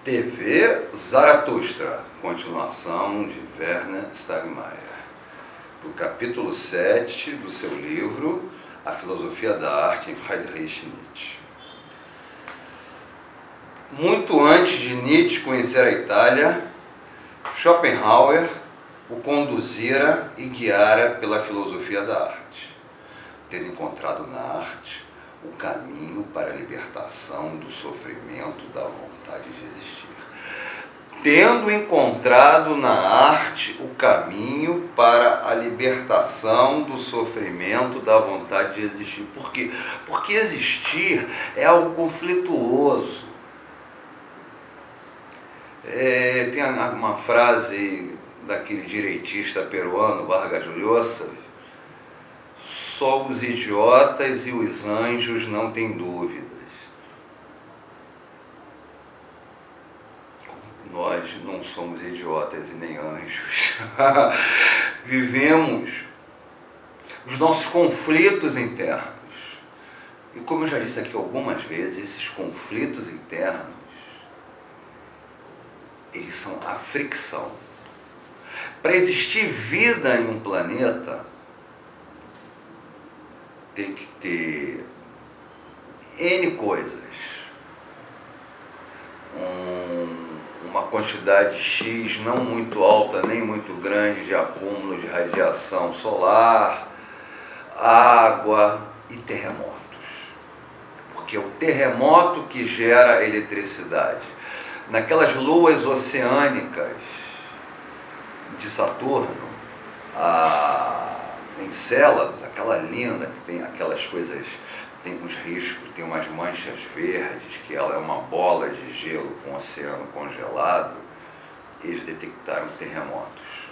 TV Zaratustra, continuação de Werner Stagmeier, do capítulo 7 do seu livro A Filosofia da Arte em Friedrich Nietzsche. Muito antes de Nietzsche conhecer a Itália, Schopenhauer o conduzira e guiara pela filosofia da arte, tendo encontrado na arte o caminho para a libertação do sofrimento da vontade de existir. Tendo encontrado na arte o caminho para a libertação do sofrimento da vontade de existir. Por quê? Porque existir é algo conflituoso. Tem uma frase daquele direitista peruano, Vargas Llosa: só os idiotas e os anjos não têm dúvidas. Nós não somos idiotas e nem anjos. Vivemos os nossos conflitos internos. E como eu já disse aqui algumas vezes, esses conflitos internos, eles são a fricção. Para existir vida em um planeta, tem que ter N coisas. Uma quantidade X não muito alta nem muito grande de acúmulo de radiação solar, água e terremotos. Porque é o terremoto que gera eletricidade. Naquelas luas oceânicas de Saturno, a Encélados, aquela linda que tem aquelas coisas, tem uns riscos, tem umas manchas verdes, que ela é uma bola de gelo com o oceano congelado, eles detectaram terremotos.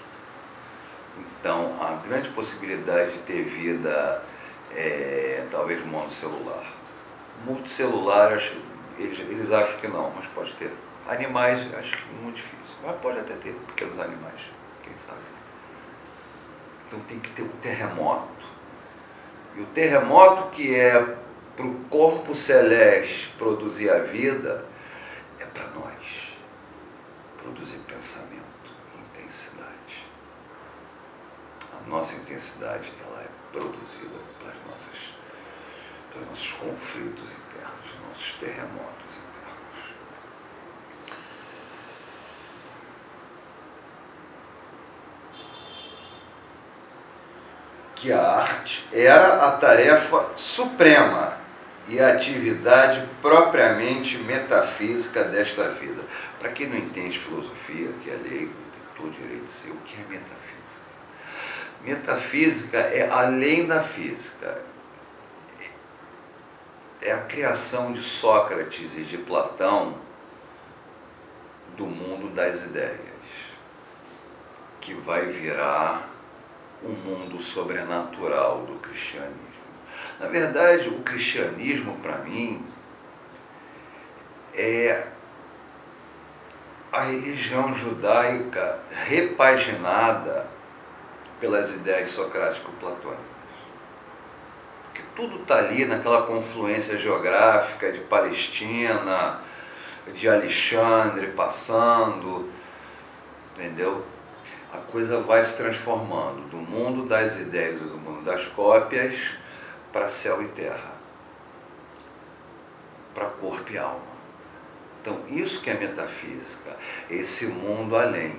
Então, a grande possibilidade de ter vida é talvez monocelular. Multicelular, eles acham que não, mas pode ter. Animais, acho que é muito difícil, mas pode até ter pequenos animais, quem sabe. Então tem que ter um terremoto. E o terremoto que é para o corpo celeste produzir a vida, é para nós produzir pensamento, intensidade. A nossa intensidade, ela é produzida pelos nossos conflitos internos, nossos terremotos internos. Que a arte era a tarefa suprema e a atividade propriamente metafísica desta vida. Para quem não entende filosofia, que é leigo, tem todo o direito de ser, o que é metafísica? Metafísica é além da física. É a criação de Sócrates e de Platão do mundo das ideias, que vai virar um mundo sobrenatural do cristianismo. Na verdade, o cristianismo, para mim, é a religião judaica repaginada pelas ideias socrático-platônicas. Porque tudo está ali naquela confluência geográfica de Palestina, de Alexandre passando, entendeu? A coisa vai se transformando do mundo das ideias e do mundo das cópias para céu e terra, para corpo e alma. Então, isso que é metafísica, esse mundo além,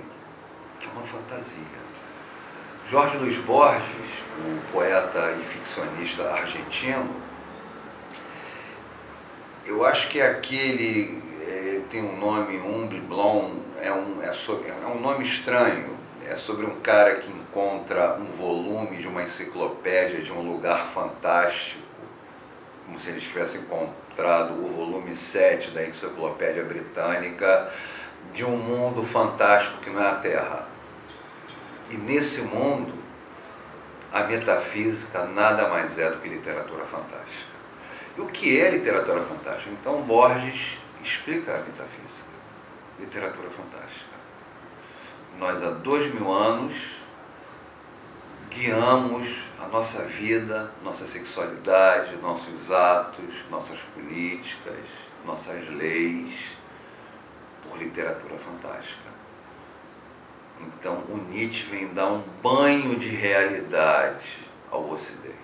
que é uma fantasia. Jorge Luis Borges, o poeta e ficcionista argentino, eu acho que aquele tem um nome, Umbliblon, é um nome estranho. É sobre um cara que encontra um volume de uma enciclopédia de um lugar fantástico, como se eles tivessem encontrado o volume 7 da enciclopédia britânica, de um mundo fantástico que não é a Terra. E nesse mundo, a metafísica nada mais é do que literatura fantástica. E o que é literatura fantástica? Então Borges explica a metafísica, literatura fantástica. Nós, há 2000 anos, guiamos a nossa vida, nossa sexualidade, nossos atos, nossas políticas, nossas leis, por por literatura fantástica. Então o Nietzsche vem dar um banho de realidade ao Ocidente.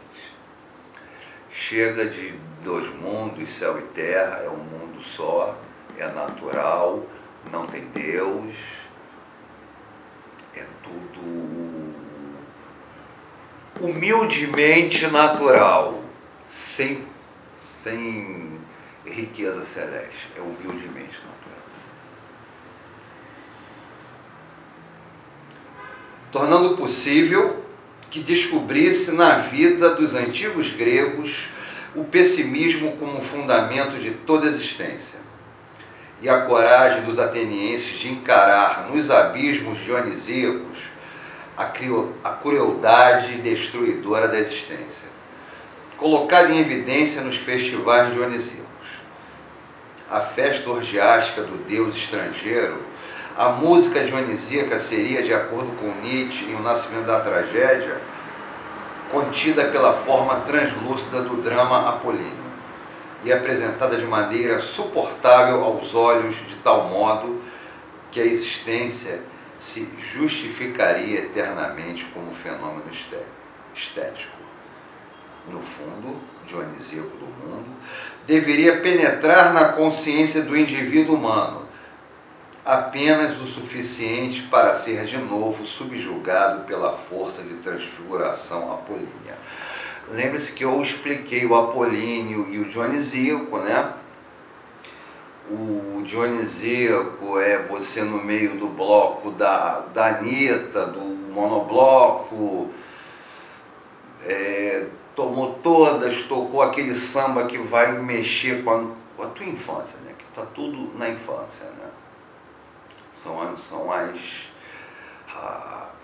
Chega de dois mundos, céu e terra, é um mundo só, é natural, não tem Deus, é tudo humildemente natural, sem riqueza celeste, é humildemente natural. Tornando possível que descobrisse na vida dos antigos gregos o pessimismo como fundamento de toda existência, e a coragem dos atenienses de encarar nos abismos dionisíacos a crueldade destruidora da existência, colocada em evidência nos festivais dionisíacos. A festa orgiástica do deus estrangeiro, a música dionisíaca seria, de acordo com Nietzsche em O Nascimento da Tragédia, contida pela forma translúcida do drama apolíneo e apresentada de maneira suportável aos olhos, de tal modo que a existência se justificaria eternamente como fenômeno estético. No fundo dionisíaco do mundo, deveria penetrar na consciência do indivíduo humano, apenas o suficiente para ser de novo subjugado pela força de transfiguração apolínea. Lembre-se que eu expliquei o apolíneo e o dionisíaco, né? O dionisíaco é você no meio do bloco da Anitta, do monobloco, tomou todas, tocou aquele samba que vai mexer com a tua infância, né? Que está tudo na infância, né? São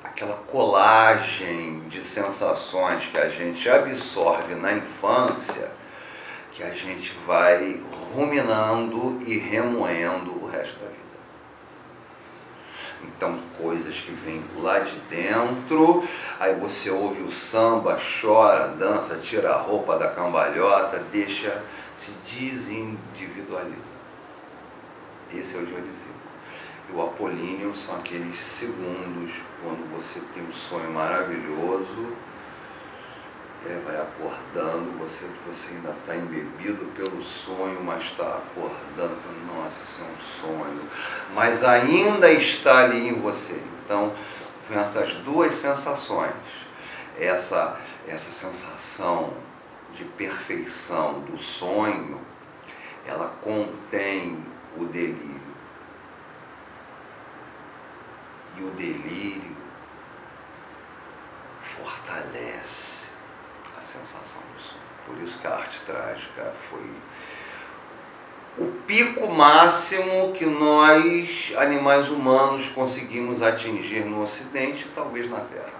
aquela colagem de sensações que a gente absorve na infância, que a gente vai ruminando e remoendo o resto da vida. Então, coisas que vêm lá de dentro, aí você ouve o samba, chora, dança, tira a roupa da cambalhota, se desindividualiza. Esse é o dionisíaco. E o apolíneo são aqueles segundos quando você tem um sonho maravilhoso, vai acordando, você ainda está embebido pelo sonho, mas está acordando, nossa, isso é um sonho, mas ainda está ali em você. Então, são essas duas sensações, essa sensação de perfeição do sonho, ela contém o delírio, e o delírio fortalece a sensação do sonho. Por isso que a arte trágica foi o pico máximo que nós, animais humanos, conseguimos atingir no Ocidente, talvez na Terra.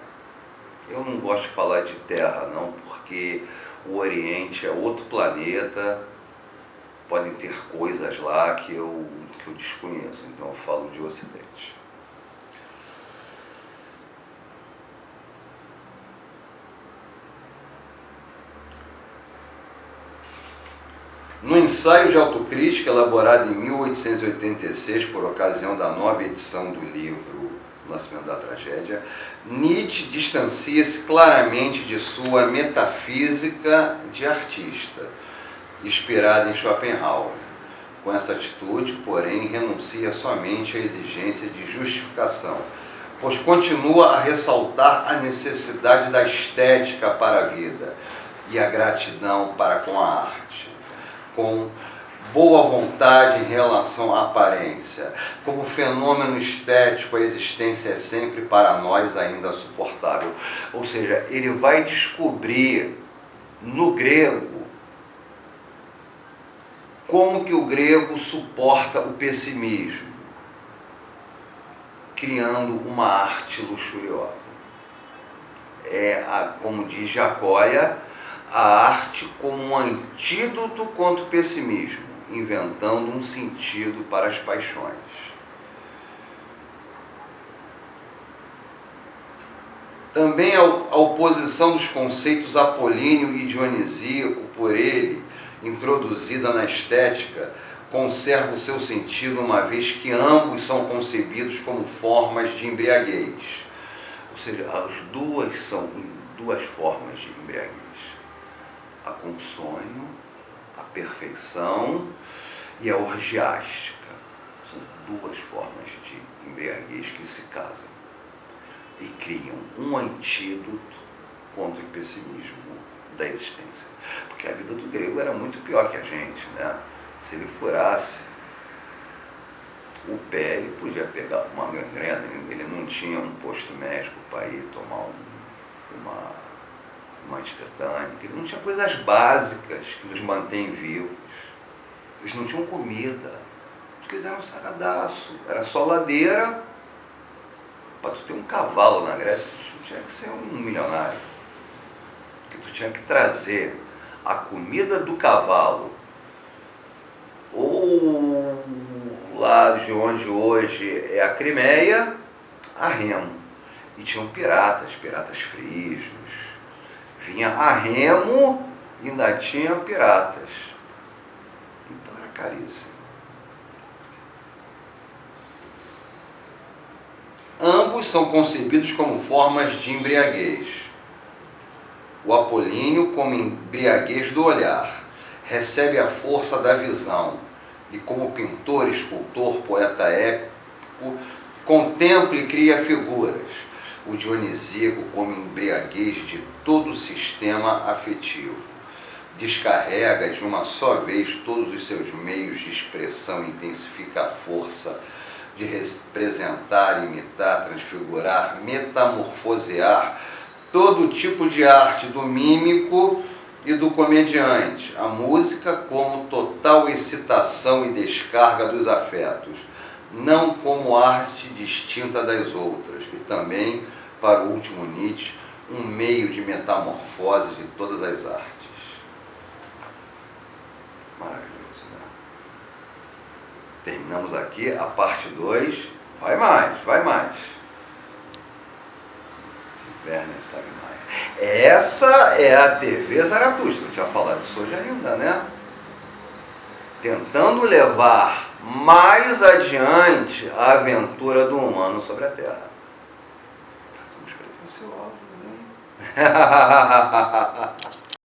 Eu não gosto de falar de Terra, não, porque o Oriente é outro planeta, podem ter coisas lá que eu desconheço, então eu falo de Ocidente. No ensaio de autocrítica, elaborado em 1886 por ocasião da nova edição do livro O Nascimento da Tragédia, Nietzsche distancia-se claramente de sua metafísica de artista, inspirada em Schopenhauer. Com essa atitude, porém, renuncia somente à exigência de justificação, pois continua a ressaltar a necessidade da estética para a vida e a gratidão para com a arte, com boa vontade em relação à aparência. Como fenômeno estético, a existência é sempre para nós ainda suportável. Ou seja, ele vai descobrir no grego como que o grego suporta o pessimismo, criando uma arte luxuriosa. Como diz Jacóia, a arte como um antídoto contra o pessimismo, inventando um sentido para as paixões. Também a oposição dos conceitos apolíneo e dionisíaco por ele, introduzida na estética, conserva o seu sentido, uma vez que ambos são concebidos como formas de embriaguez. Ou seja, as duas são duas formas de embriaguez. A consônio, a perfeição e a orgiástica. São duas formas de embriaguez que se casam e criam um antídoto contra o pessimismo da existência. Porque a vida do grego era muito pior que a gente, né? Se ele furasse o pé, ele podia pegar uma gangrena, ele não tinha um posto médico para ir tomar uma antitetânica, ele não tinha coisas básicas que nos mantêm vivos. Eles não tinham comida, porque eles eram sagadaço, era só ladeira. Para tu ter um cavalo na Grécia, tu tinha que ser um milionário, porque tu tinha que trazer a comida do cavalo, ou lá de onde hoje é a Crimeia, a remo. E tinham piratas frígios. Vinha a remo e ainda tinha piratas. Então era caríssimo. Ambos são concebidos como formas de embriaguez. O apolíneo como embriaguez do olhar, recebe a força da visão, e como pintor, escultor, poeta épico, contempla e cria figuras. O dionisíaco como embriaguez de todo o sistema afetivo, descarrega de uma só vez todos os seus meios de expressão e intensifica a força de representar, imitar, transfigurar, metamorfosear todo tipo de arte do mímico e do comediante, a música como total excitação e descarga dos afetos, não como arte distinta das outras, e também, para o último Nietzsche, um meio de metamorfose de todas as artes. Maravilhoso, né? Terminamos aqui a parte 2. Vai mais, vai mais. Werner Stagmeier. Essa é a TV Zaratustra, eu tinha falado disso hoje ainda, né? Tentando levar mais adiante a aventura do humano sobre a Terra. Estamos pretensiosos, hein?